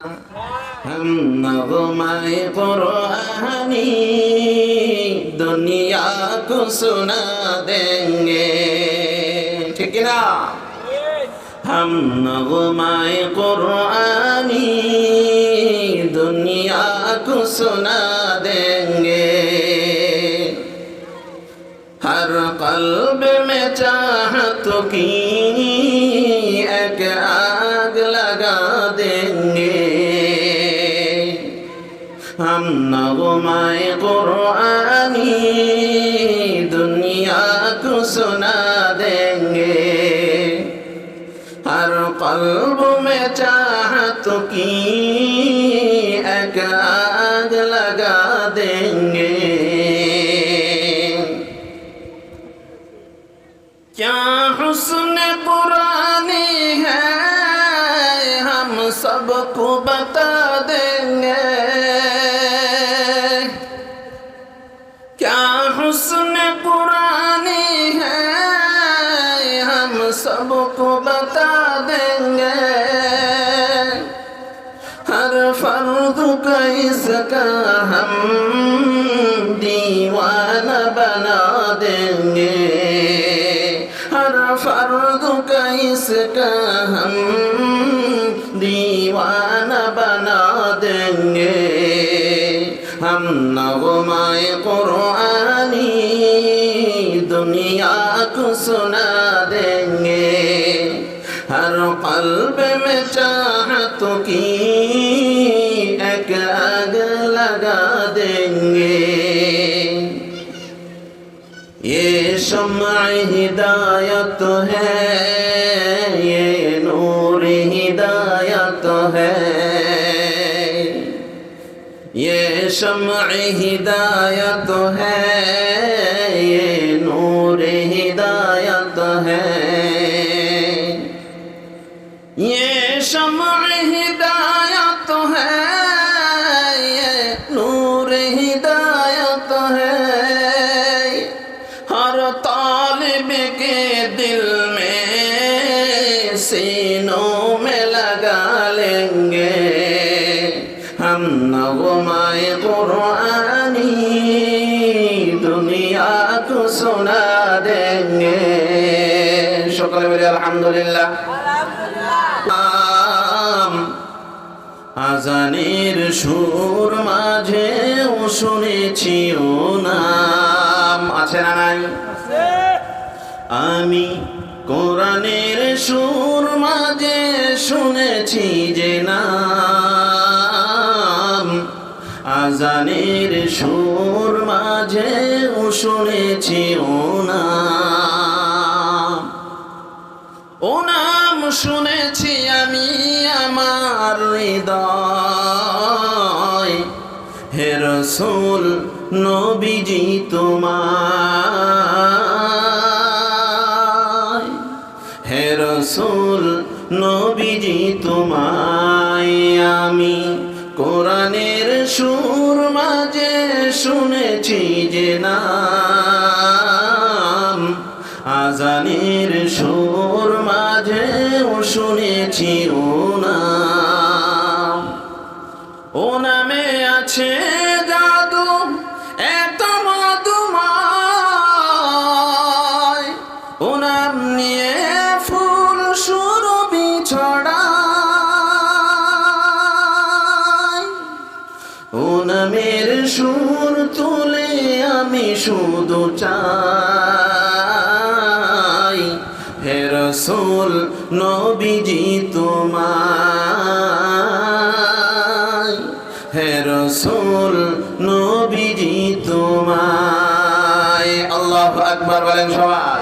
हम नग़्मे कुरानी दुनिया को सुना देंगे, ठीक है ना। हम नग़्मे कुरानी दुनिया को सुना देंगे, हर क़ल्ब में चाहत की एक आग लगा देंगे। हम नग़्मे कुरानी दुनिया को सुना देंगे, हर क़ल्ब में चाहत की एक आग लगा देंगे। क्या हुस्न कुरानी है हम सबको बता देंगे, क्या हुस्न कुरानी है हम सबको बता देंगे, हर फर्द का इसका हम दीवाना बना देंगे, हर फर्द का इसका हम दीवाना बना देंगे। हम नग़्मे कुरानी दुनिया को सुना देंगे, हर क़ल्ब में चाहत की एक आग लगा देंगे। ये शम्अ हिदायत है, ये नूर हिदायत है, ये शम्अ हिदायत है, ये नूर हिदायत है, ये शम्अ हिदायत है, ये नूर हिदायत है, हर तालिब के दिल में सीनों में लगा लेंगे। हम नग़्मे कुरानी दुनिया को सुना देंगे। शुक्र बोले अल्हम्दुलिल्लाह। আজানের সুর মাঝেও শুনেছি ও নাম, আছে না নাই? আমি কোরআনের সুর মাঝে শুনেছি যে নাম, আজানের সুর মাঝেও শুনেছি ও নাম, ও নাম শুনেছি আমি আমার হৃদয়। হে রাসূল নবীজি তোমায়, হে রাসূল নবীজি তোমায় আমি কোরআনের সুর মাঝে শুনেছি যে নাম, আজানের সুর মাঝেও শুনেছি ও নাম। ও নামে আছে জাদু এত মধুময়, ও নাম নিয়ে ফুল সুরভি ছড়ায়, ও নামের সুর তুলে আমি শুধু চাই, হে রাসূল নবীজি তোমায়, হে রাসূল নবীজি তোমায়। আল্লাহু আকবার বলেন সবাই।